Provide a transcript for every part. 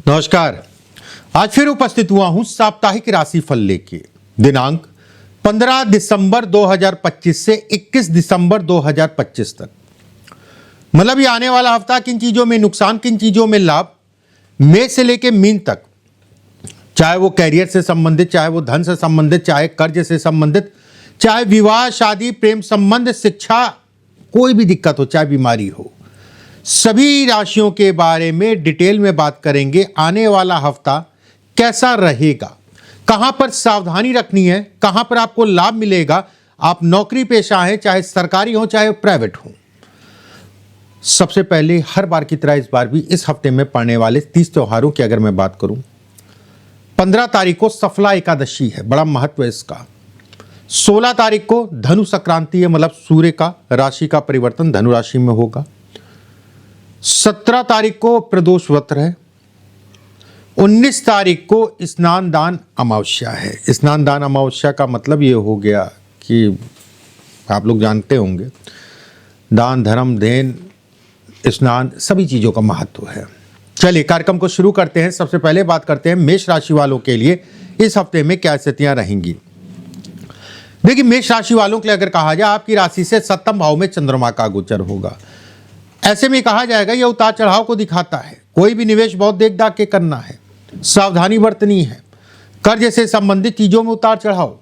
नमस्कार। आज फिर उपस्थित हुआ हूं साप्ताहिक राशिफल लेके। दिनांक 15 दिसंबर 2025 से 21 दिसंबर 2025 तक, मतलब ये आने वाला हफ्ता किन चीजों में नुकसान, किन चीजों में लाभ, मेष से लेके मीन तक, चाहे वो कैरियर से संबंधित, चाहे वो धन से संबंधित, चाहे कर्ज से संबंधित, चाहे विवाह, शादी, प्रेम संबंध, शिक्षा, कोई भी दिक्कत हो, चाहे बीमारी हो, सभी राशियों के बारे में डिटेल में बात करेंगे। आने वाला हफ्ता कैसा रहेगा, कहां पर सावधानी रखनी है, कहां पर आपको लाभ मिलेगा। आप नौकरी पेशा हैं, चाहे सरकारी हो चाहे प्राइवेट हो। सबसे पहले हर बार की तरह इस बार भी इस हफ्ते में पड़ने वाले 30 त्योहारों की अगर मैं बात करूं, 15 तारीख को सफला एकादशी है, बड़ा महत्व है इसका। 16 तारीख को धनु संक्रांति है, मतलब सूर्य का राशि का परिवर्तन धनु राशि में होगा। 17 तारीख को प्रदोष व्रत है। 19 तारीख को स्नान दान अमावस्या है। स्नान दान अमावस्या का मतलब ये हो गया कि आप लोग जानते होंगे, दान धर्म देन स्नान सभी चीज़ों का महत्व है। चलिए कार्यक्रम को शुरू करते हैं। सबसे पहले बात करते हैं मेष राशि वालों के लिए इस हफ्ते में क्या स्थितियां रहेंगी। देखिए, मेष राशि वालों के लिए अगर कहा जाए, आपकी राशि से 7वें भाव में चंद्रमा का गोचर होगा। ऐसे में कहा जाएगा यह उतार चढ़ाव को दिखाता है। कोई भी निवेश बहुत देख दाख के करना है, सावधानी बरतनी है। कर्ज से संबंधित चीजों में उतार चढ़ाव,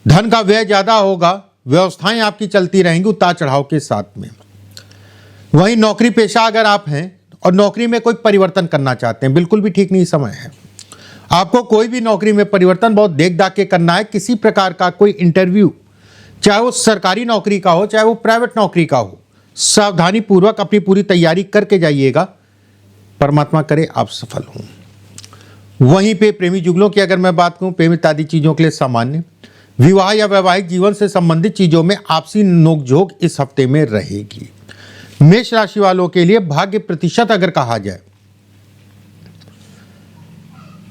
धन का व्यय ज्यादा होगा, व्यवस्थाएं आपकी चलती रहेंगी उतार चढ़ाव के साथ में। वहीं नौकरी पेशा अगर आप हैं और नौकरी में कोई परिवर्तन करना चाहते हैं, बिल्कुल भी ठीक नहीं समय है। आपको कोई भी नौकरी में परिवर्तन बहुत देख दाख के करना है। किसी प्रकार का कोई इंटरव्यू, चाहे वो सरकारी नौकरी का हो चाहे वो प्राइवेट नौकरी का हो, सावधानी पूर्वक अपनी पूरी तैयारी करके जाइएगा। परमात्मा करे आप सफल हों। वहीं पे प्रेमी जुगलों की अगर मैं बात करूं, प्रेम इत्यादि चीजों के लिए सामान्य, विवाह या वैवाहिक जीवन से संबंधित चीजों में आपसी नोकझोंक इस हफ्ते में रहेगी। मेष राशि वालों के लिए भाग्य प्रतिशत अगर कहा जाए,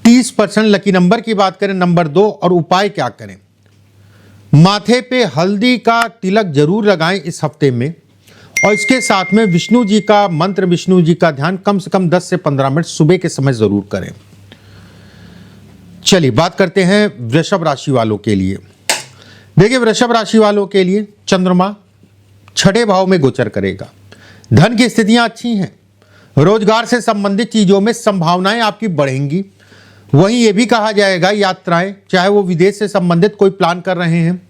30%। लकी नंबर की बात करें नंबर 2। और उपाय क्या करें, माथे पे हल्दी का तिलक जरूर लगाएं इस हफ्ते में, और इसके साथ में विष्णु जी का मंत्र, विष्णु जी का ध्यान कम से कम 10 से 15 मिनट सुबह के समय जरूर करें। चलिए बात करते हैं वृषभ राशि वालों के लिए। देखिए, वृषभ राशि वालों के लिए चंद्रमा 6ठे भाव में गोचर करेगा। धन की स्थितियां अच्छी हैं। रोजगार से संबंधित चीजों में संभावनाएं आपकी बढ़ेंगी। वहीं यह भी कहा जाएगा, यात्राएं, चाहे वो विदेश से संबंधित कोई प्लान कर रहे हैं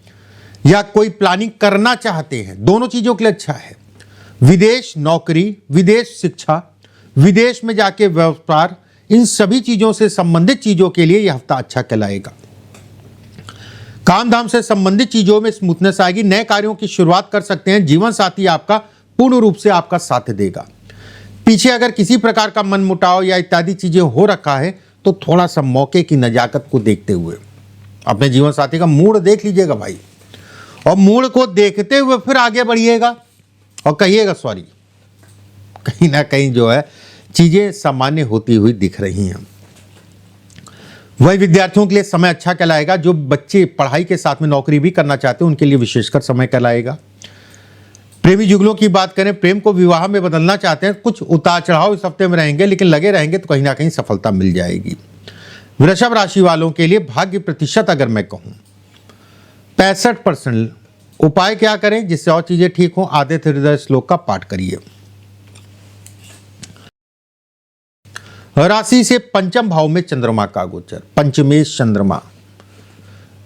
या कोई प्लानिंग करना चाहते हैं, दोनों चीजों के लिए अच्छा है। विदेश नौकरी, विदेश शिक्षा, विदेश में जाके व्यापार, इन सभी चीजों से संबंधित चीजों के लिए यह हफ्ता अच्छा कहलाएगा। काम धाम से संबंधित चीजों में स्मूथनेस आएगी। नए कार्यों की शुरुआत कर सकते हैं। जीवन साथी आपका पूर्ण रूप से आपका साथ देगा। पीछे अगर किसी प्रकार का मनमुटाव या इत्यादि चीजें हो रखा है तो थोड़ा सा मौके की नजाकत को देखते हुए अपने जीवन साथी का मूड देख लीजिएगा भाई, और मूड को देखते हुए फिर आगे बढ़िएगा और कहिएगा सॉरी। कहीं ना कहीं जो है चीजें सामान्य होती हुई दिख रही हैं। वही विद्यार्थियों के लिए समय अच्छा कहलाएगा। जो बच्चे पढ़ाई के साथ में नौकरी भी करना चाहते हैं उनके लिए विशेषकर समय कहलाएगा। प्रेमी जुगलों की बात करें, प्रेम को विवाह में बदलना चाहते हैं, कुछ उतार चढ़ाव इस हफ्ते में रहेंगे, लेकिन लगे रहेंगे तो कहीं ना कहीं सफलता मिल जाएगी। वृषभ राशि वालों के लिए भाग्य प्रतिशत अगर मैं कहूं 65%। उपाय क्या करें जिससे और चीजें ठीक हो, आदित्य हृदय श्लोक का पाठ करिए। राशि से 5वें भाव में चंद्रमा का गोचर, पंचमेश चंद्रमा।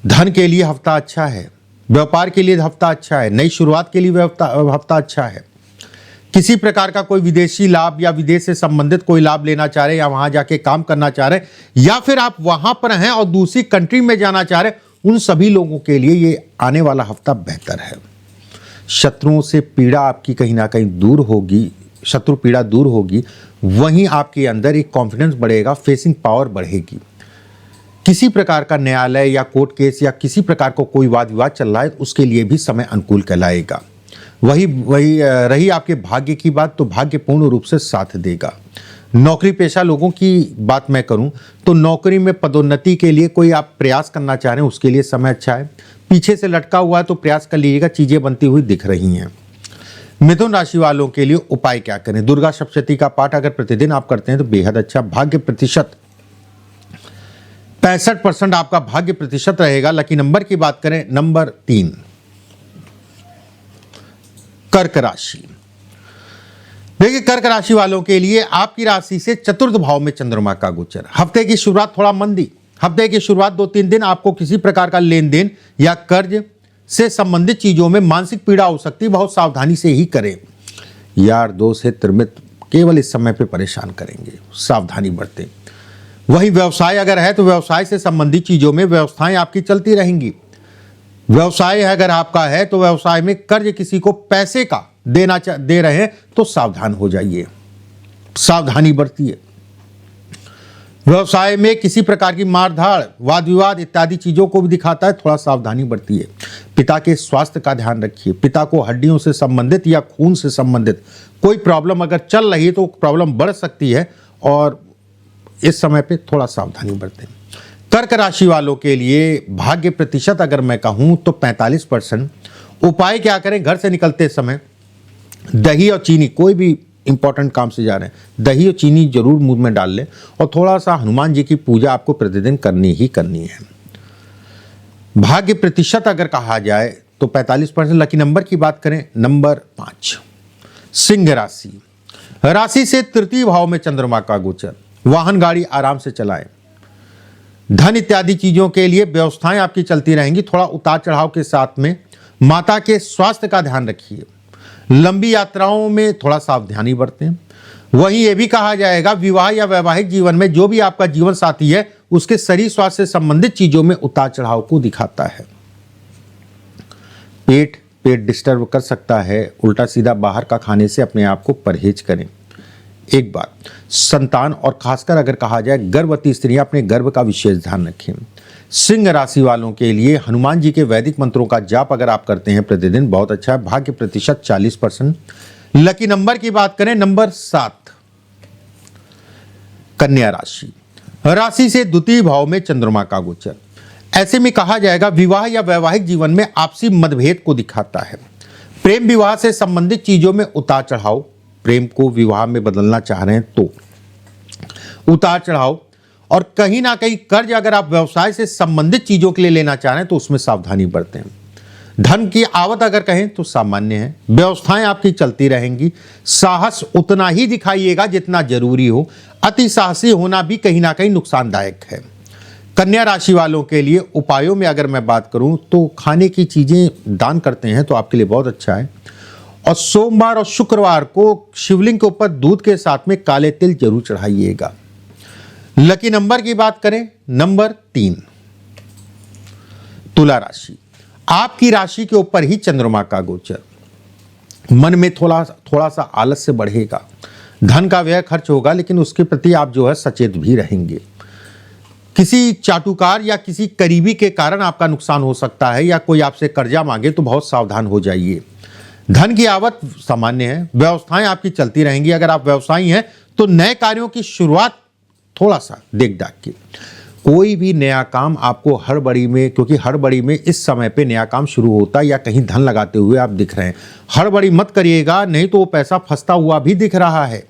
धन के लिए हफ्ता अच्छा है, व्यापार के लिए हफ्ता अच्छा है, नई शुरुआत के लिए हफ्ता अच्छा है। किसी प्रकार का कोई विदेशी लाभ या विदेश से संबंधित कोई लाभ लेना चाह रहे हैं, या वहां जाके काम करना चाह रहे हैं, या फिर आप वहां पर हैं और दूसरी कंट्री में जाना चाह रहे हैं, उन सभी लोगों के लिए ये आने वाला हफ्ता बेहतर है। शत्रुओं से पीड़ा आपकी कहीं ना कहीं दूर होगी, शत्रु पीड़ा दूर होगी। वहीं आपके अंदर एक कॉन्फिडेंस बढ़ेगा, फेसिंग पावर बढ़ेगी। किसी प्रकार का न्यायालय या कोर्ट केस या किसी प्रकार को कोई वाद विवाद चल रहा है, उसके लिए भी समय अनुकूल कहलाएगा। वही रही आपके भाग्य की बात, तो भाग्य पूर्ण रूप से साथ देगा। नौकरी पेशा लोगों की बात मैं करूं तो नौकरी में पदोन्नति के लिए कोई आप प्रयास करना चाह रहे हैं, उसके लिए समय अच्छा है। पीछे से लटका हुआ है तो प्रयास कर लीजिएगा, चीजें बनती हुई दिख रही हैं। मिथुन राशि वालों के लिए उपाय क्या करें? दुर्गा सप्तशती का पाठ अगर प्रतिदिन आप करते हैं तो बेहद अच्छा। भाग्य प्रतिशत 65% आपका भाग्य प्रतिशत रहेगा। लकी नंबर की बात करें, नंबर 3। कर्क राशि, देखिए कर्क राशि वालों के लिए आपकी राशि से चतुर्थ भाव में चंद्रमा का गोचर। हफ्ते की शुरुआत थोड़ा मंदी, हफ्ते की शुरुआत 2-3 दिन आपको किसी प्रकार का लेन देन या कर्ज से संबंधित चीजों में मानसिक पीड़ा हो सकती है, बहुत सावधानी से ही करें। यार दोस्त हित मित्र केवल इस समय पे परेशान करेंगे, सावधानी बरतें। वही व्यवसाय अगर है तो व्यवसाय से संबंधित चीजों में व्यवस्थाएं आपकी चलती रहेंगी। व्यवसाय अगर आपका है तो व्यवसाय में कर्ज किसी को पैसे का दे रहे हैं तो सावधान हो जाइए, सावधानी बरतिए। व्यवसाय में किसी प्रकार की मारधाड़, वाद विवाद इत्यादि चीजों को भी दिखाता है, थोड़ा सावधानी बरतिए। पिता के स्वास्थ्य का ध्यान रखिए। पिता को हड्डियों से संबंधित या खून से संबंधित कोई प्रॉब्लम अगर चल रही है तो प्रॉब्लम बढ़ सकती है और इस समय पे थोड़ा सावधानी बरतें। कर्क राशि वालों के लिए भाग्य प्रतिशत अगर मैं कहूं तो 45%। उपाय क्या करें? घर से निकलते समय दही और चीनी, कोई भी इंपॉर्टेंट काम से जा रहे हैं, दही और चीनी जरूर मुंह में डाल लें और थोड़ा सा हनुमान जी की पूजा आपको प्रतिदिन करनी ही करनी है। भाग्य प्रतिशत अगर कहा जाए तो 45%। लकी नंबर की बात करें, नंबर 5। सिंह राशि, राशि से तृतीय भाव में चंद्रमा का गोचर। वाहन गाड़ी आराम से चलाएं। धन इत्यादि चीजों के लिए व्यवस्थाएं आपकी चलती रहेंगी, थोड़ा उतार चढ़ाव के साथ में। माता के स्वास्थ्य का ध्यान रखिए। लंबी यात्राओं में थोड़ा सावधानी बरतें। वहीं यह भी कहा जाएगा विवाह या वैवाहिक जीवन में जो भी आपका जीवन साथी है उसके शरीर स्वास्थ्य से संबंधित चीजों में उतार चढ़ाव को दिखाता है। पेट डिस्टर्ब कर सकता है, उल्टा सीधा बाहर का खाने से अपने आप को परहेज करें। एक बात, संतान और खासकर अगर कहा जाए गर्भवती स्त्रियां अपने गर्भ का विशेष ध्यान रखें। सिंह राशि वालों के लिए हनुमान जी के वैदिक मंत्रों का जाप अगर आप करते हैं प्रतिदिन बहुत अच्छा है। भाग्य प्रतिशत 40%। लकी नंबर की बात करें, नंबर 7। कन्या राशि, राशि से द्वितीय भाव में चंद्रमा का गोचर। ऐसे में कहा जाएगा विवाह या वैवाहिक जीवन में आपसी मतभेद को दिखाता है। प्रेम विवाह से संबंधित चीजों में उतार चढ़ाव, प्रेम को विवाह में बदलना चाह रहे हैं तो उतार चढ़ाव, और कहीं ना कहीं कर्ज अगर आप व्यवसाय से संबंधित चीजों के लिए लेना चाह रहे हैं तो उसमें सावधानी बरतें। धन की आवक अगर कहें तो सामान्य है। व्यवस्थाएं आपकी चलती रहेंगी। साहस उतना ही दिखाइएगा जितना जरूरी हो। अति साहसी होना भी कहीं ना कहीं नुकसानदायक है। कन्या राशि वालों के लिए उपायों में अगर मैं बात करूं तो खाने की चीजें दान करते हैं तो आपके लिए बहुत अच्छा है। और सोमवार और शुक्रवार को शिवलिंग के ऊपर दूध के साथ में काले तिल जरूर चढ़ाइएगा। लकी नंबर की बात करें, नंबर 3। तुला राशि, आपकी राशि के ऊपर ही चंद्रमा का गोचर। मन में थोड़ा सा आलस्य बढ़ेगा, धन का व्यय खर्च होगा, लेकिन उसके प्रति आप जो है सचेत भी रहेंगे। किसी चाटुकार या किसी करीबी के कारण आपका नुकसान हो सकता है या कोई आपसे कर्जा मांगे तो बहुत सावधान हो जाइए। धन की आवक सामान्य है। व्यवस्थाएं आपकी चलती रहेंगी। अगर आप व्यवसायी हैं तो नए कार्यों की शुरुआत थोड़ा सा देख दाख के। कोई भी नया काम आपको हड़बड़ी में, क्योंकि हड़बड़ी में इस समय पे नया काम शुरू होता है या कहीं धन लगाते हुए आप दिख रहे हैं, हड़बड़ी मत करिएगा, नहीं तो वो पैसा फंसता हुआ भी दिख रहा है।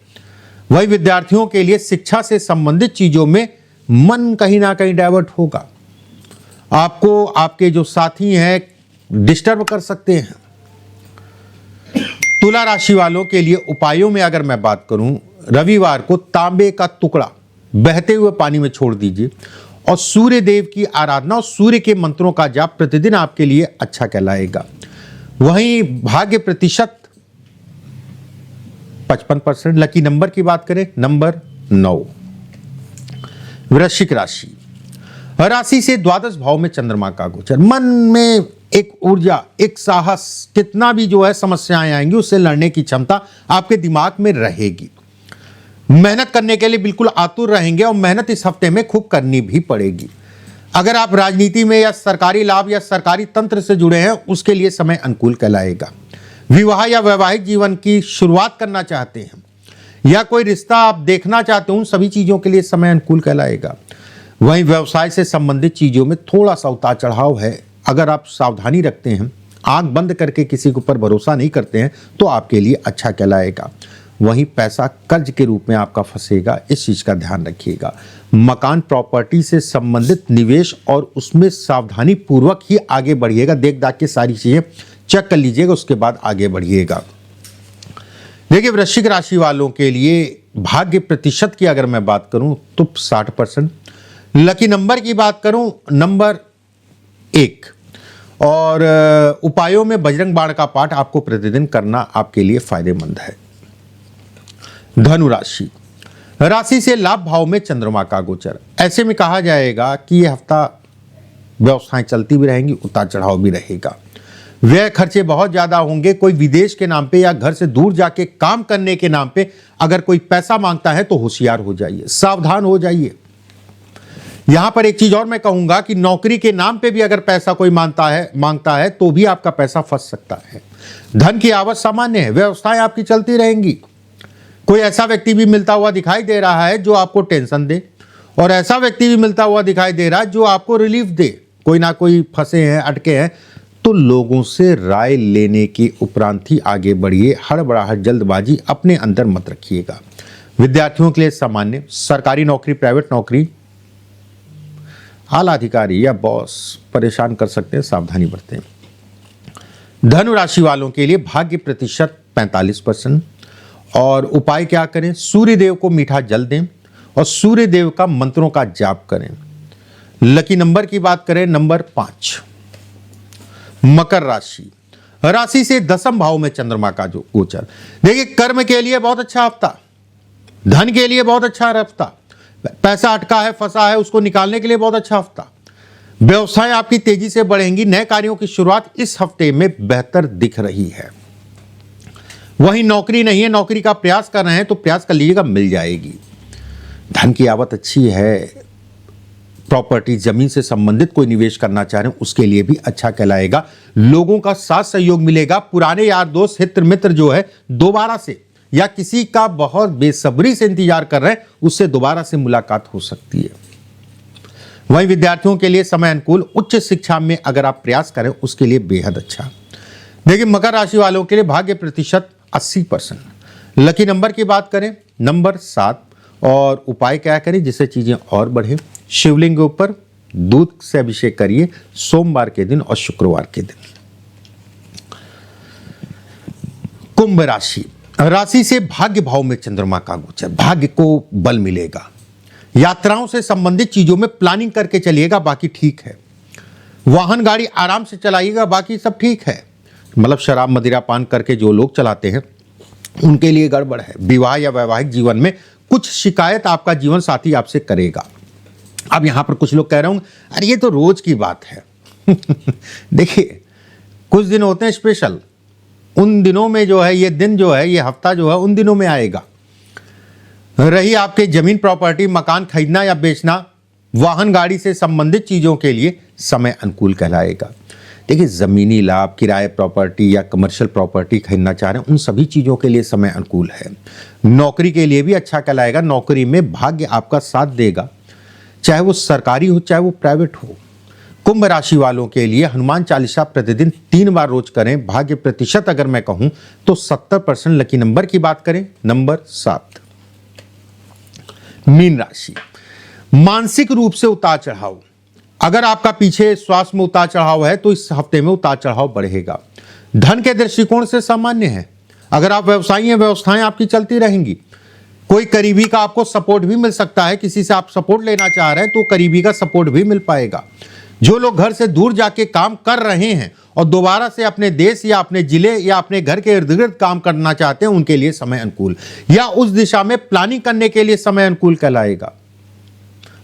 वही विद्यार्थियों के लिए शिक्षा से संबंधित चीजों में मन कहीं ना कहीं डाइवर्ट होगा। आपको आपके जो साथी हैं डिस्टर्ब कर सकते हैं। तुला राशि वालों के लिए उपायों में अगर मैं बात करूं, रविवार को तांबे का टुकड़ा बहते हुए पानी में छोड़ दीजिए और सूर्य देव की आराधना और सूर्य के मंत्रों का जाप प्रतिदिन आपके लिए अच्छा कहलाएगा। वहीं भाग्य प्रतिशत 55%। लकी नंबर की बात करें, नंबर 9। वृश्चिक राशि, राशि से द्वादश भाव में चंद्रमा का गोचर। मन में एक ऊर्जा, एक साहस, कितना भी जो है समस्याएं आएंगी उससे लड़ने की क्षमता आपके दिमाग में रहेगी। मेहनत करने के लिए बिल्कुल आतुर रहेंगे और मेहनत इस हफ्ते में खूब करनी भी पड़ेगी। अगर आप राजनीति में या सरकारी लाभ या सरकारी तंत्र से जुड़े हैं उसके लिए समय अनुकूल कहलाएगा। विवाह या वैवाहिक जीवन की शुरुआत करना चाहते हैं या कोई रिश्ता आप देखना चाहते हो, उन सभी चीजों के लिए समय अनुकूल कहलाएगा। वहीं व्यवसाय से संबंधित चीजों में थोड़ा सा उतार चढ़ाव है। अगर आप सावधानी रखते हैं आंख बंद करके किसी के ऊपर भरोसा नहीं करते हैं तो आपके लिए अच्छा कहलाएगा। वहीं पैसा कर्ज के रूप में आपका फंसेगा, इस चीज़ का ध्यान रखिएगा। मकान प्रॉपर्टी से संबंधित निवेश और उसमें सावधानी पूर्वक ही आगे बढ़िएगा। देख दाख के सारी चीज़ें चेक कर लीजिएगा, उसके बाद आगे बढ़िएगा। देखिए, वृश्चिक राशि वालों के लिए भाग्य प्रतिशत की अगर मैं बात करूं तो 60%। लकी नंबर की बात करूं नंबर 1, और उपायों में बजरंग बाण का पाठ आपको प्रतिदिन करना आपके लिए फायदेमंद है। धनु राशि, राशि से लाभ भाव में चंद्रमा का गोचर। ऐसे में कहा जाएगा कि यह हफ्ता व्यवस्थाएं चलती भी रहेंगी, उतार चढ़ाव भी रहेगा। व्यय खर्चे बहुत ज्यादा होंगे। कोई विदेश के नाम पे या घर से दूर जाके काम करने के नाम पे अगर कोई पैसा मांगता है तो होशियार हो जाइए, सावधान हो जाइए। यहां पर एक चीज और मैं कहूंगा कि नौकरी के नाम पे भी अगर पैसा कोई मांगता है तो भी आपका पैसा फंस सकता है। धन की आवक सामान्य है, व्यवस्थाएं आपकी चलती रहेंगी। कोई ऐसा व्यक्ति भी मिलता हुआ दिखाई दे रहा है जो आपको टेंशन दे, और ऐसा व्यक्ति भी मिलता हुआ दिखाई दे रहा है जो आपको रिलीफ दे। कोई ना कोई फंसे हैं, अटके हैं, तो लोगों से राय लेने के उपरांत ही आगे बढ़िए। हड़बड़ाहट, जल्दबाजी अपने अंदर मत रखिएगा। विद्यार्थियों के लिए सामान्य, सरकारी नौकरी, प्राइवेट नौकरी, आला अधिकारी या बॉस परेशान कर सकते हैं, सावधानी बरतें। धनु राशि वालों के लिए भाग्य प्रतिशत 45%, और उपाय क्या करें? सूर्य देव को मीठा जल दें और सूर्य देव का मंत्रों का जाप करें। लकी नंबर की बात करें नंबर 5। मकर राशि, राशि से दसम भाव में चंद्रमा का जो गोचर। देखिए, कर्म के लिए बहुत अच्छा हफ्ता, धन के लिए बहुत अच्छा हफ्ता, पैसा अटका है, फंसा है, उसको निकालने के लिए बहुत अच्छा हफ्ता। व्यवसाय आपकी तेजी से बढ़ेंगी। नए कार्यों की शुरुआत इस हफ्ते में बेहतर दिख रही है। वहीं नौकरी नहीं है, नौकरी का प्रयास कर रहे हैं तो प्रयास कर लीजिएगा, मिल जाएगी। धन की आवक अच्छी है। प्रॉपर्टी, जमीन से संबंधित कोई निवेश करना चाह रहे हैं उसके लिए भी अच्छा कहलाएगा। लोगों का साथ सहयोग मिलेगा। पुराने यार दोस्त, हित मित्र जो है दोबारा से, या किसी का बहुत बेसब्री से इंतजार कर रहे हैं, उससे दोबारा से मुलाकात हो सकती है। वहीं विद्यार्थियों के लिए समय अनुकूल। उच्च शिक्षा में अगर आप प्रयास करें उसके लिए बेहद अच्छा। देखिए, मकर राशि वालों के लिए भाग्य प्रतिशत 80%। लकी नंबर की बात करें नंबर 7, और उपाय क्या करें जिससे चीजें और बढ़े? शिवलिंग के ऊपर दूध से अभिषेक करिए सोमवार के दिन और शुक्रवार के दिन। कुंभ राशि, राशि से भाग्य भाव में चंद्रमा का गोचर। भाग्य को बल मिलेगा। यात्राओं से संबंधित चीजों में प्लानिंग करके चलिएगा, बाकी ठीक है। वाहन गाड़ी आराम से चलाइएगा, बाकी सब ठीक है। मतलब शराब मदिरा पान करके जो लोग चलाते हैं उनके लिए गड़बड़ है। विवाह या वैवाहिक जीवन में कुछ शिकायत आपका जीवन साथी आपसे करेगा। अब यहां पर कुछ लोग कह रहे होंगे, अरे ये तो रोज की बात है। देखिए, कुछ दिन होते हैं स्पेशल, उन दिनों में जो है, ये दिन जो है, ये हफ्ता जो है, उन दिनों में आएगा। रही आपके जमीन, प्रॉपर्टी, मकान खरीदना या बेचना, वाहन गाड़ी से संबंधित चीजों के लिए समय अनुकूल कहलाएगा। देखिए, जमीनी लाभ, किराए प्रॉपर्टी या कमर्शियल प्रॉपर्टी खरीदना चाह रहे हैं, उन सभी चीजों के लिए समय अनुकूल है। नौकरी के लिए भी अच्छा कहलाएगा। नौकरी में भाग्य आपका साथ देगा, चाहे वो सरकारी हो चाहे वो प्राइवेट हो। कुंभ राशि वालों के लिए हनुमान चालीसा प्रतिदिन 3 बार रोज करें। भाग्य प्रतिशत अगर मैं कहूं तो 70%। लकी नंबर की बात करें नंबर 7। मीन राशि, मानसिक रूप से उतार चढ़ाव। अगर आपका पीछे स्वास्थ्य में उतार चढ़ाव है तो इस हफ्ते में उतार चढ़ाव बढ़ेगा। धन के दृष्टिकोण से सामान्य है। अगर आप व्यवसायी हैं, व्यवस्थाएं आपकी चलती रहेंगी। कोई करीबी का आपको सपोर्ट भी मिल सकता है। किसी से आप सपोर्ट लेना चाह रहे हैं तो करीबी का सपोर्ट भी मिल पाएगा। जो लोग घर से दूर जाके काम कर रहे हैं और दोबारा से अपने देश या अपने जिले या अपने घर के इर्द गिर्द काम करना चाहते हैं, उनके लिए समय अनुकूल, या उस दिशा में प्लानिंग करने के लिए समय अनुकूल कहलाएगा।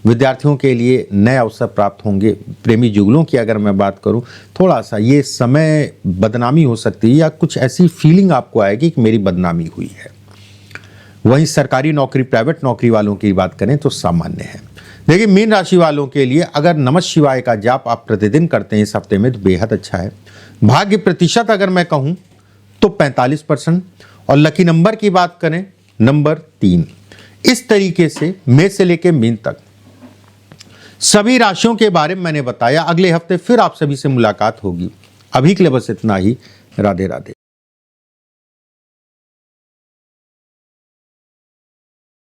विद्यार्थियों के लिए नए अवसर प्राप्त होंगे। प्रेमी जुगलों की अगर मैं बात करूं, थोड़ा सा ये समय बदनामी हो सकती है, या कुछ ऐसी फीलिंग आपको आएगी कि मेरी बदनामी हुई है। वहीं सरकारी नौकरी, प्राइवेट नौकरी वालों की बात करें तो सामान्य है। देखिए, मीन राशि वालों के लिए अगर नमः शिवाय का जाप आप प्रतिदिन करते हैं इस हफ्ते में तो बेहद अच्छा है। भाग्य प्रतिशत अगर मैं कहूं तो 45%, और लकी नंबर की बात करें नंबर 3। इस तरीके से मेष से लेकर मीन तक सभी राशियों के बारे में मैंने बताया। अगले हफ्ते फिर आप सभी से मुलाकात होगी। अभी के लिए बस इतना ही। राधे राधे।